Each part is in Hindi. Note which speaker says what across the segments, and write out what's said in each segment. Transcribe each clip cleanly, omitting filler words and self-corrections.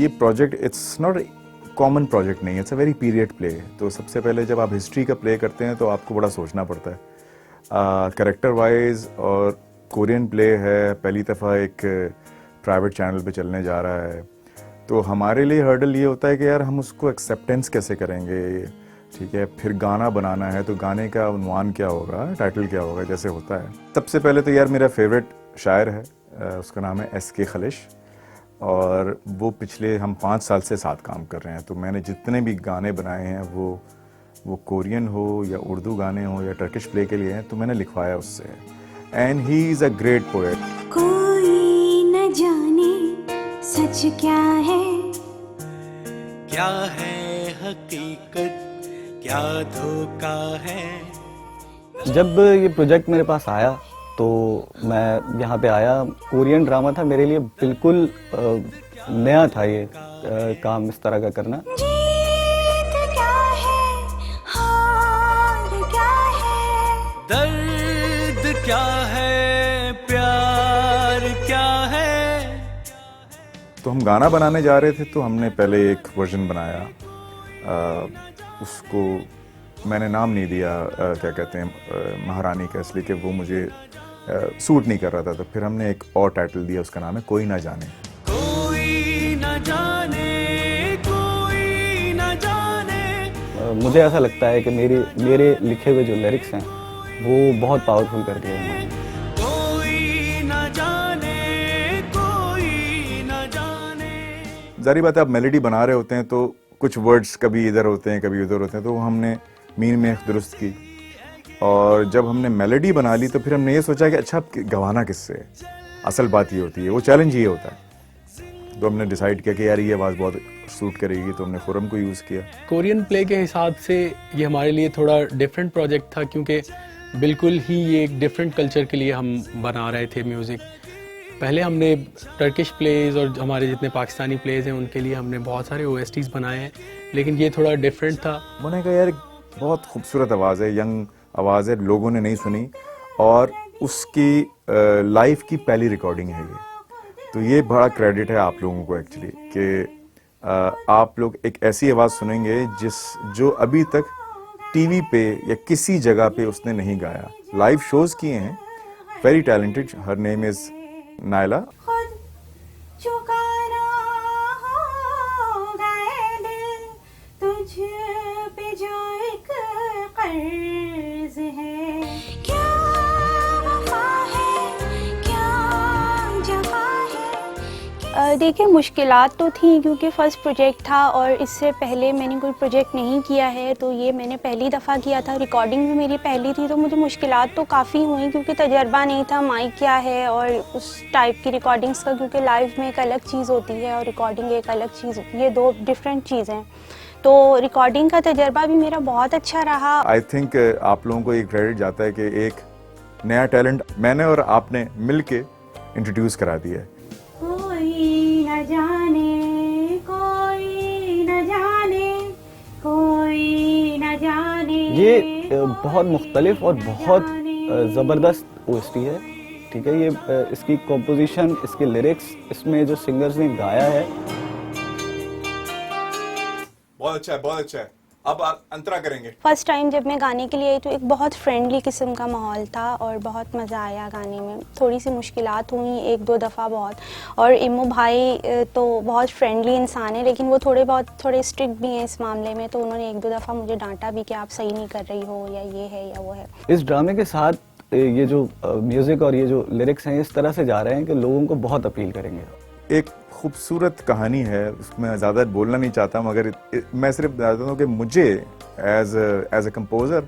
Speaker 1: ये project it's not common project नहीं है, it's a very period play. तो सबसे पहले जब आप हिस्ट्री का प्ले करते हैं तो आपको बड़ा सोचना पड़ता है कैरेक्टर वाइज। और कोरियन प्ले है, पहली दफ़ा एक प्राइवेट चैनल पे चलने जा रहा है, तो हमारे लिए हर्डल ये होता है कि यार हम उसको एक्सेप्टेंस कैसे करेंगे, ठीक है। फिर गाना बनाना है तो गाने का उन्वान क्या होगा, टाइटल क्या होगा, जैसे होता है। सबसे पहले तो यार मेरा फेवरेट शायर है, उसका नाम है एस के खलिश, और वो पिछले हम 5 साल से साथ काम कर रहे हैं। तो मैंने जितने भी गाने बनाए हैं वो कोरियन हो या उर्दू गाने हो या टर्किश प्ले के लिए हैं, तो मैंने लिखवाया उससे। And he is a great poet.
Speaker 2: कोई न जाने सच क्या है
Speaker 3: हकीकत, क्या धोखा है।
Speaker 4: जब ये प्रोजेक्ट मेरे पास आया तो मैं यहाँ पे आया। कोरियन ड्रामा था मेरे लिए, बिल्कुल नया था ये काम इस तरह का करना।
Speaker 2: जीत क्या है, हार क्या है,
Speaker 3: दर्द क्या है, प्यार क्या है।
Speaker 1: तो हम गाना बनाने जा रहे थे, तो हमने पहले एक वर्जन बनाया, उसको मैंने नाम नहीं दिया क्या कहते हैं महारानी का, इसलिए कि वो मुझे सूट नहीं कर रहा था। तो फिर हमने एक और टाइटल दिया, उसका नाम है कोई ना जाने।
Speaker 3: कोई न जाने, कोई न जाने।
Speaker 4: मुझे ऐसा लगता है कि मेरे लिखे हुए जो लिरिक्स हैं वो बहुत पावरफुल कर दिए उन्होंने।
Speaker 3: कोई न जाने, कोई न जाने।
Speaker 1: जारी बात है, आप मेलोडी बना रहे होते हैं तो कुछ वर्ड्स कभी इधर होते हैं कभी उधर होते हैं, तो हमने मीन में दुरुस्त की। और जब हमने मेलोडी बना ली तो फिर हमने ये सोचा कि अच्छा अब गवाना किससे है। असल बात ये होती है, वो चैलेंज ये होता है। तो हमने डिसाइड किया कि यार ये आवाज़ बहुत सूट करेगी, तो हमने खुरम को यूज़ किया।
Speaker 5: कोरियन प्ले के हिसाब से ये हमारे लिए थोड़ा डिफरेंट प्रोजेक्ट था, क्योंकि बिल्कुल ही ये एक डिफरेंट कल्चर के लिए हम बना रहे थे म्यूज़िक। पहले हमने टर्किश प्लेज और हमारे जितने पाकिस्तानी प्लेज हैं उनके लिए हमने बहुत सारे OSTs बनाए हैं, लेकिन ये थोड़ा डिफरेंट था।
Speaker 1: मैंने कहा यार बहुत खूबसूरत आवाज़ है, यंग आवाज़ है, लोगों ने नहीं सुनी, और उसकी लाइफ की पहली रिकॉर्डिंग है ये। तो ये बड़ा क्रेडिट है आप लोगों को एक्चुअली, कि आप लोग एक ऐसी आवाज़ सुनेंगे जो अभी तक टीवी पे या किसी जगह पे उसने नहीं गाया। लाइव शोज़ किए हैं, very talented. Her name is Naila.
Speaker 2: खुद चुकाना होगा ए दिल, तुझ पे जो एक कर्ज है। क्या वफा है, क्या जफा है। देखिए मुश्किलात तो थी, क्योंकि फ़र्स्ट प्रोजेक्ट था और इससे पहले मैंने कोई प्रोजेक्ट नहीं किया है, तो ये मैंने पहली दफ़ा किया था। रिकॉर्डिंग भी मेरी पहली थी, तो मुझे मुश्किलात तो काफ़ी हुई, क्योंकि तजर्बा नहीं था माइक क्या है और उस टाइप की रिकॉर्डिंग्स का, क्योंकि लाइव में एक अलग चीज़ होती है और रिकॉर्डिंग एक अलग चीज़, ये दो डिफरेंट चीज़ें हैं। तो रिकॉर्डिंग का तजर्बा भी मेरा बहुत अच्छा रहा।
Speaker 1: आई थिंक आप लोगों को ये क्रेडिट जाता है कि एक नया टैलेंट मैंने और आपने मिल के इंट्रोड्यूस करा दिया है।
Speaker 2: कोई न जाने, कोई न जाने, कोई न जाने।
Speaker 4: ये बहुत मुख्तलिफ और बहुत ज़बरदस्त OST है, ठीक है। ये इसकी कॉम्पोजिशन, इसके लिरिक्स, इसमें जो सिंगर्स ने गाया है,
Speaker 1: बहुत अच्छा है, बहुत अच्छा है। अब अंतरा करेंगे।
Speaker 2: फर्स्ट टाइम जब मैं गाने के लिए आई तो एक बहुत फ्रेंडली किस्म का माहौल था और बहुत मज़ा आया गाने में। थोड़ी सी मुश्किलात हुई 1-2 दफ़ा बहुत, और इमू भाई तो बहुत फ्रेंडली इंसान है, लेकिन वो थोड़े स्ट्रिक्ट भी हैं इस मामले में। तो उन्होंने 1-2 दफ़ा मुझे डांटा भी कि आप सही नहीं कर रही हो, या ये है या वो है।
Speaker 4: इस ड्रामे के साथ ये जो म्यूज़िक और ये जो लिरिक्स हैं इस तरह से जा रहे हैं कि लोगों को बहुत अपील करेंगे।
Speaker 1: एक खूबसूरत कहानी है, उसमें ज़्यादा बोलना नहीं चाहता, मगर मैं सिर्फ बताता हूँ कि मुझे एज अ कंपोज़र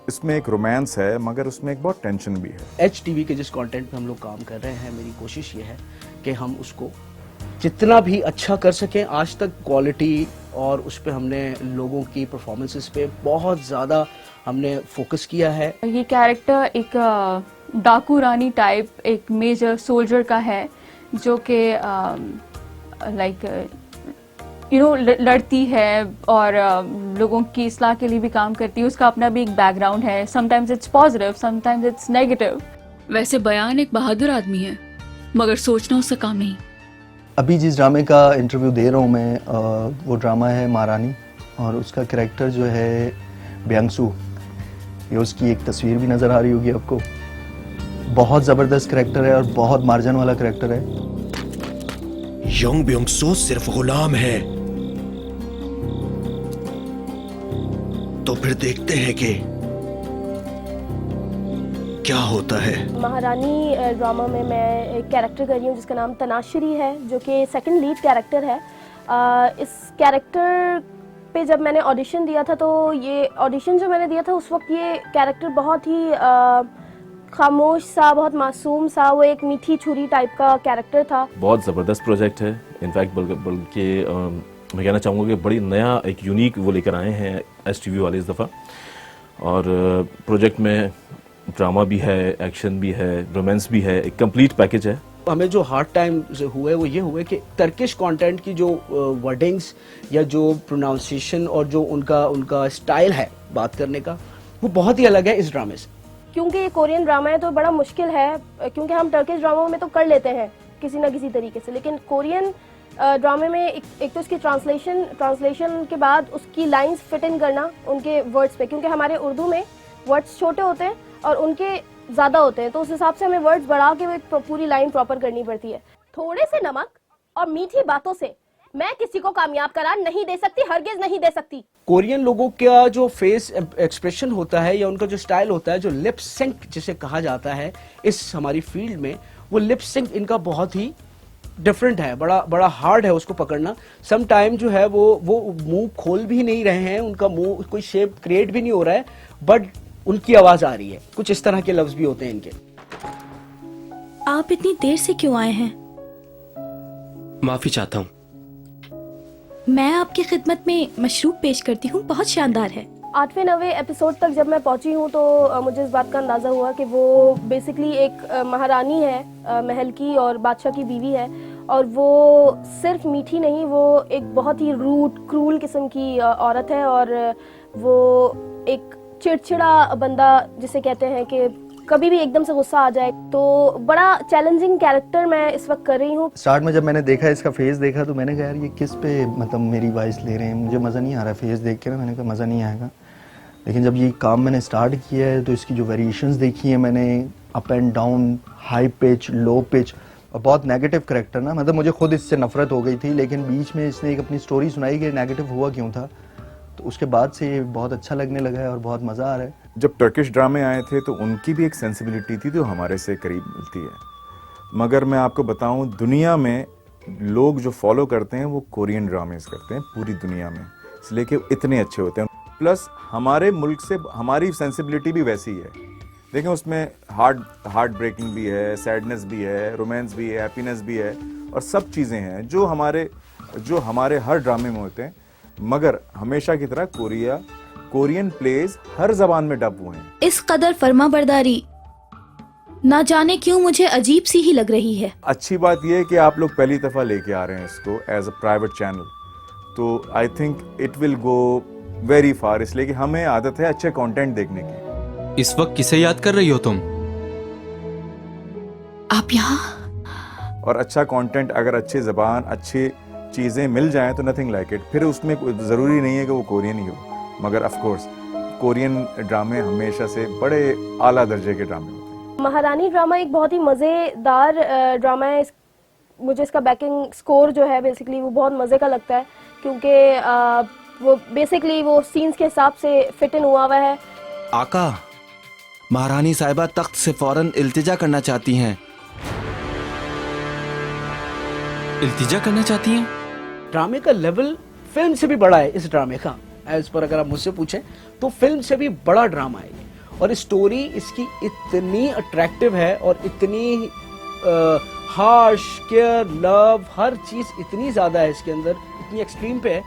Speaker 1: इसमें एक रोमांस है, मगर उसमें एक बहुत टेंशन भी है।
Speaker 6: HTV के जिस कंटेंट पे हम लोग काम कर रहे हैं, मेरी कोशिश ये है कि हम उसको जितना भी अच्छा कर सकें। आज तक क्वालिटी और उस पे हमने लोगों की परफॉर्मेंसेस पे बहुत ज़्यादा हमने फोकस किया है।
Speaker 7: ये कैरेक्टर एक डाकू रानी टाइप एक मेजर सोल्जर का है, जो कि लाइक लड़ती है और लोगों की इस्लाह के लिए भी काम करती है। उसका अपना भी एक बैकग्राउंड है, sometimes it's positive, sometimes it's negative.
Speaker 8: वैसे बयान एक बहादुर आदमी है, मगर सोचना उसका काम नहीं।
Speaker 4: अभी जिस ड्रामे का इंटरव्यू दे रहा हूँ मैं वो ड्रामा है महारानी, और उसका कैरेक्टर जो है ब्यांगसू, ये उसकी एक तस्वीर भी नज़र आ रही होगी आपको। बहुत ज़बरदस्त कैरेक्टर है और बहुत मार्जिन वाला कैरेक्टर है।
Speaker 8: यंग ब्योंगसू सिर्फ गुलाम है, तो फिर देखते हैं कि क्या होता है।
Speaker 9: महारानी ड्रामा में मैं एक कैरेक्टर कर रही हूँ जिसका नाम तनाश्री है, जो कि सेकंड लीड कैरेक्टर है। इस कैरेक्टर पे जब मैंने ऑडिशन दिया था, तो ये ऑडिशन जो मैंने दिया था उस वक्त ये कैरेक्टर बहुत ही खामोश सा, बहुत मासूम सा, वो एक मीठी छुरी टाइप का कैरेक्टर था।
Speaker 10: बहुत ज़बरदस्त प्रोजेक्ट है। इनफैक्ट बल्कि मैं कहना चाहूँगा कि बड़ी नया एक यूनिक वो लेकर आए हैं STV वाले इस दफ़ा। और प्रोजेक्ट में ड्रामा भी है, एक्शन भी है, रोमांस भी है, एक कंप्लीट पैकेज है।
Speaker 6: हमें जो हार्ड टाइम हुए वो ये हुए कि टर्किश कंटेंट की जो वर्डिंग्स या जो प्रोनाउंसिएशन और जो उनका स्टाइल है बात करने का, वो बहुत ही अलग है इस ड्रामे से।
Speaker 9: क्योंकि ये कोरियन ड्रामा है तो बड़ा मुश्किल है, क्योंकि हम टर्किश ड्रामा में तो कर लेते हैं किसी ना किसी तरीके से, लेकिन कोरियन ड्रामे में एक तो उसकी ट्रांसलेशन के बाद उसकी लाइंस फिट इन करना उनके वर्ड्स पे, क्योंकि हमारे उर्दू में वर्ड्स छोटे होते हैं और उनके ज़्यादा होते हैं, तो उस हिसाब से हमें वर्ड्स बढ़ा के वो एक पूरी लाइन प्रॉपर करनी पड़ती है।
Speaker 11: थोड़े से नमक और मीठी बातों से मैं किसी को कामयाब करार नहीं दे सकती, हरगिज नहीं दे सकती।
Speaker 6: कोरियन लोगों का जो फेस एक्सप्रेशन होता है या उनका जो स्टाइल होता है, जो लिप सिंक जिसे कहा जाता है इस हमारी फील्ड में, वो लिप सिंक इनका बहुत ही डिफरेंट है, बड़ा हार्ड है उसको पकड़ना। सम टाइम जो है वो मुंह खोल भी नहीं रहे हैं, उनका मुंह कोई शेप क्रिएट भी नहीं हो रहा है, बट उनकी आवाज आ रही है। कुछ इस तरह के लफ्ज भी होते हैं इनके।
Speaker 11: आप इतनी देर से क्यों आए हैं?
Speaker 8: माफी चाहता हूँ।
Speaker 11: मैं आपकी खिदमत में मशरूब पेश करती हूँ, बहुत शानदार है।
Speaker 9: 8वें 9वें एपिसोड तक जब मैं पहुंची हूँ तो मुझे इस बात का अंदाज़ा हुआ कि वो बेसिकली एक महारानी है, महल की और बादशाह की बीवी है, और वो सिर्फ मीठी नहीं, वो एक बहुत ही रूड क्रूल किस्म की औरत है, और वो एक चिड़चिड़ा बंदा जिसे कहते हैं कि कभी भी एकदम से गुस्सा आ जाए। तो बड़ा चैलेंजिंग कैरेक्टर मैं इस वक्त कर रही हूँ।
Speaker 4: स्टार्ट में जब मैंने देखा, इसका फेस देखा, तो मैंने कहा यार ये किस पे मतलब मेरी वॉइस ले रहे हैं, मुझे मज़ा नहीं आ रहा फेस देख के ना, मैंने कहा मज़ा नहीं आएगा। लेकिन जब ये काम मैंने स्टार्ट किया है तो इसकी जो वेरिएशंस देखी है मैंने, up and down, high pitch, low pitch, और बहुत नेगेटिव कैरेक्टर ना, मतलब मुझे खुद इससे नफरत हो गई थी, लेकिन बीच में इसने एक अपनी स्टोरी सुनाई कि नेगेटिव हुआ क्यों था, तो उसके बाद से ये बहुत अच्छा लगने लगा है और बहुत मज़ा आ रहा है।
Speaker 1: जब टर्किश ड्रामे आए थे तो उनकी भी एक सेंसिबिलिटी थी जो हमारे से करीब मिलती है, मगर मैं आपको बताऊं दुनिया में लोग जो फॉलो करते हैं वो कोरियन ड्रामेस करते हैं पूरी दुनिया में, इसलिए कि इतने अच्छे होते हैं। प्लस हमारे मुल्क से हमारी सेंसिबिलिटी भी वैसी है। देखें उसमें हार्ट ब्रेकिंग भी है, सैडनेस भी है, रोमांस भी है, हैप्पीनेस भी है, और सब चीज़ें हैं जो हमारे हर ड्रामे में होते हैं। मगर हमेशा की तरह कोरियन प्लेज हर जबान में डब हुए हैं।
Speaker 11: इस कदर फर्मा बरदारी ना जाने क्यों मुझे अजीब सी ही लग रही है।
Speaker 1: अच्छी बात यह है कि आप लोग पहली दफ़ा लेके आ रहे हैं इसको एज अ प्राइवेट चैनल, तो I think it will go very far, इसलिए कि हमें आदत है अच्छे कंटेंट देखने की।
Speaker 3: इस वक्त किसे याद कर रही हो तुम?
Speaker 11: आप यहाँ?
Speaker 1: और अच्छा कंटेंट, अगर अच्छी जबान, अच्छी चीज़ें मिल जाएं तो नथिंग लाइक इट। फिर उसमें ज़रूरी नहीं है कि वो कोरियन ही हो, मगर ऑफ कोर्स कोरियन ड्रामे हमेशा से बड़े आला दर्जे के ड्रामे होते हैं।
Speaker 9: महारानी ड्रामा एक बहुत ही मज़ेदार ड्रामा है। मुझे इसका बैकिंग स्कोर जो है बेसिकली वो बहुत मज़े का लगता है, क्योंकि वो बेसिकली वो सीन्स के हिसाब से फिट इन हुआ हुआ है।
Speaker 8: आका, महारानी साहिबा तख्त से फौरन इल्तिजा करना चाहती हैं।
Speaker 3: इल्तिजा करना चाहती हैं?
Speaker 6: ड्रामे का लेवल फिल्म से भी बड़ा है इस ड्रामे का। एज पर अगर आप मुझसे पूछें तो फिल्म से भी बड़ा ड्रामा है, और स्टोरी इसकी इतनी अट्रैक्टिव है और इतनी हार्श, केयर, लव, हर चीज इतनी ज्यादा है इसके अंदर, इतनी एक्सट्रीम पे है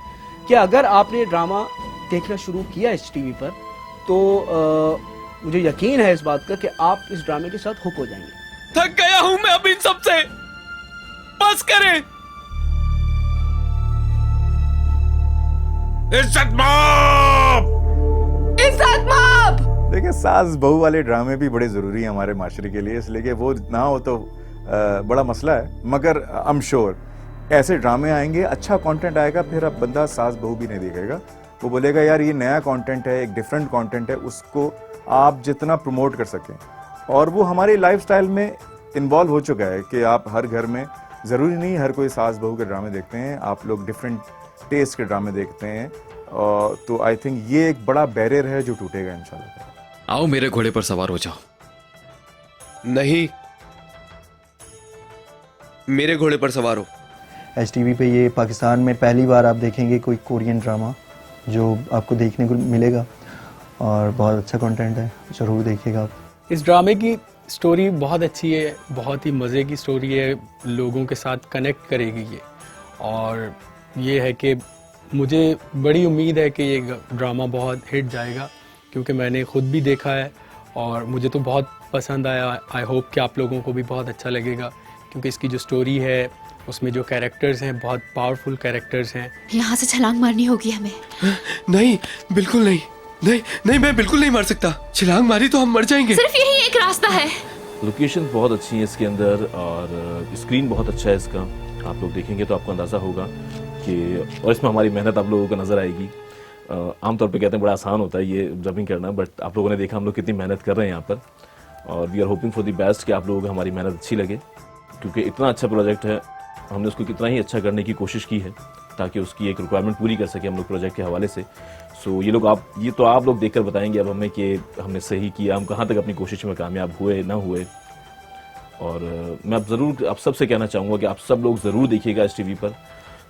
Speaker 6: कि अगर आपने ड्रामा देखना शुरू किया इस टीवी पर तो मुझे यकीन है इस बात का कि आप इस ड्रामे के साथ हुक हो जाएंगे।
Speaker 3: थक गया हूं मैं अब इन सब से, बस करें। इज्जत माप!
Speaker 11: इज्जत माप!
Speaker 1: देखिए सास बहू वाले ड्रामे भी बड़े ज़रूरी हैं हमारे माशरे के लिए, इसलिए कि वो ना हो तो बड़ा मसला है। मगर आई एम श्योर ऐसे ड्रामे आएंगे, अच्छा कंटेंट आएगा, फिर अब बंदा सास बहू भी नहीं देखेगा, वो बोलेगा यार ये नया कंटेंट है, एक डिफरेंट कंटेंट है, उसको आप जितना प्रमोट कर सकें। और वो हमारी लाइफस्टाइल में इन्वॉल्व हो चुका है कि आप हर घर में, ज़रूरी नहीं हर कोई सास बहू के ड्रामे देखते हैं, आप लोग डिफरेंट टेस्ट के ड्रामे देखते हैं। तो आई थिंक ये एक बड़ा बैरियर है जो टूटेगा इंशाल्लाह।
Speaker 3: आओ मेरे घोड़े पर सवार हो जाओ। नहीं, मेरे घोड़े पर सवार हो।
Speaker 4: HTV पे ये पाकिस्तान में पहली बार आप देखेंगे कोई कोरियन ड्रामा जो आपको देखने को मिलेगा, और बहुत अच्छा कंटेंट है, ज़रूर देखिएगा आप।
Speaker 5: इस ड्रामे की स्टोरी बहुत अच्छी है, बहुत ही मज़े की स्टोरी है, लोगों के साथ कनेक्ट करेगी ये। और ये है कि मुझे बड़ी उम्मीद है कि ये ड्रामा बहुत हिट जाएगा, क्योंकि मैंने ख़ुद भी देखा है और मुझे तो बहुत पसंद आया। आई होप कि आप लोगों को भी बहुत अच्छा लगेगा, क्योंकि इसकी जो स्टोरी है उसमें जो कैरेक्टर्स हैं बहुत पावरफुल कैरेक्टर्स हैं।
Speaker 2: यहाँ से छलांग मारनी होगी हमें।
Speaker 3: नहीं, बिल्कुल नहीं, नहीं नहीं, मैं बिल्कुल नहीं मार सकता। छलांग मारी तो हम मर जाएंगे।
Speaker 2: सिर्फ यही एक रास्ता है।
Speaker 10: लोकेशन बहुत अच्छी है इसके अंदर, और स्क्रीन बहुत अच्छा है इसका। आप लोग देखेंगे तो आपको अंदाज़ा होगा कि, और इसमें हमारी मेहनत आप लोगों को नज़र आएगी। आमतौर पे कहते हैं बड़ा आसान होता है ये डबिंग करना, बट आप लोगों ने देखा हम लोग कितनी मेहनत कर रहे हैं यहाँ पर, और we are hoping for the best कि आप लोगों को हमारी मेहनत अच्छी लगे, क्योंकि इतना अच्छा प्रोजेक्ट है, हमने उसको कितना ही अच्छा करने की कोशिश की है ताकि उसकी एक रिक्वायरमेंट पूरी कर सके हम लोग प्रोजेक्ट के हवाले से। सो ये तो आप लोग देखकर बताएंगे अब हमें कि हमने सही किया, हम कहाँ तक अपनी कोशिश में कामयाब हुए ना हुए। और मैं आप सबसे कहना चाहूँगा कि आप सब लोग ज़रूर देखिएगा HTV पर,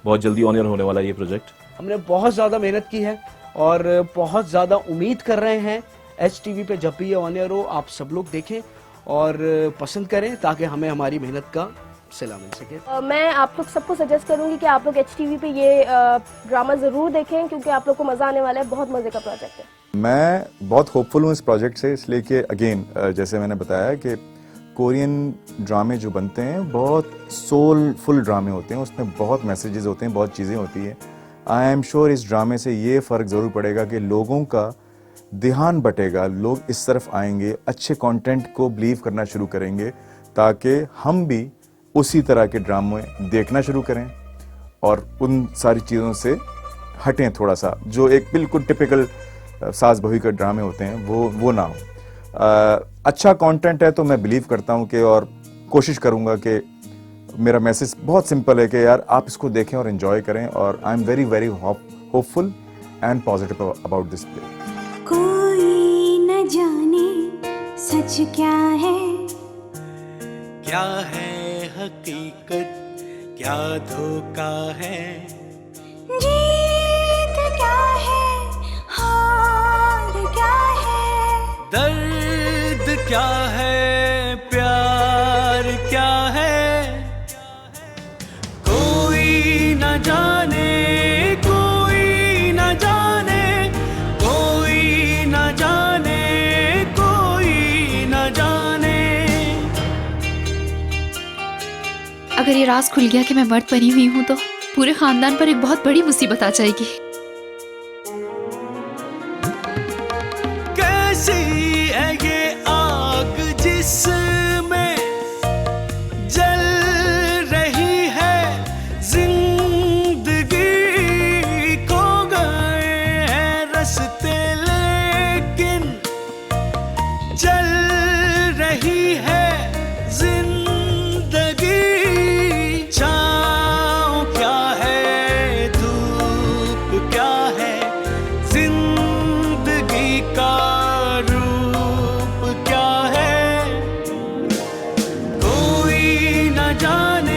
Speaker 10: बहुत जल्दी ऑन एयर होने वाला ये प्रोजेक्ट।
Speaker 6: हमने बहुत ज़्यादा मेहनत की है और बहुत ज़्यादा उम्मीद कर रहे हैं HTV पे जब भी ये ऑन एयर हो आप सब लोग देखें और पसंद करें, ताकि हमें हमारी मेहनत का सिला मिल सके।
Speaker 9: मैं आप लोग सबको सजेस्ट करूंगी कि आप लोग HTV पे ये ड्रामा ज़रूर देखें, क्योंकि आप लोग को मज़ा आने वाला है, बहुत मज़े का प्रोजेक्ट है।
Speaker 1: मैं बहुत होपफुल हूँ इस प्रोजेक्ट से, इसलिए कि अगेन जैसे मैंने बताया कि कोरियन ड्रामे जो बनते हैं बहुत सोलफुल ड्रामे होते हैं, उसमें बहुत मैसेजेस होते हैं, बहुत चीज़ें होती हैं। आई एम श्योर इस ड्रामे से ये फ़र्क ज़रूर पड़ेगा कि लोगों का ध्यान बटेगा, लोग इस तरफ आएंगे, अच्छे कंटेंट को बिलीव करना शुरू करेंगे, ताकि हम भी उसी तरह के ड्रामे देखना शुरू करें और उन सारी चीज़ों से हटें थोड़ा सा, जो एक बिल्कुल टिपिकल सास बहू के ड्रामे होते हैं वो ना हो। अच्छा कंटेंट है तो मैं बिलीव करता हूँ कि, और कोशिश करूँगा कि मेरा मैसेज बहुत सिंपल है कि यार आप इसको देखें और एंजॉय करें, और I am very very hopeful and positive about this play.
Speaker 2: कोई न जाने सच क्या है
Speaker 3: हकीकत, क्या धोखा है,
Speaker 2: जीत क्या है, हार क्या है,
Speaker 3: दर्द क्या है, प्यार क्या है, कोई न जाने, कोई न जाने, कोई न जाने, कोई न जाने।
Speaker 2: अगर ये राज खुल गया कि मैं मर्द बनी हुई हूँ तो पूरे खानदान पर एक बहुत बड़ी मुसीबत आ जाएगी।
Speaker 3: कैसी है ये आग जिसमें जल रही है जिंदगी, खो गए हैं रास्ते लेकिन चल रही है जिंदगी। छाँव क्या है, धूप क्या है, जिंदगी का रूप क्या है, कोई न जाने,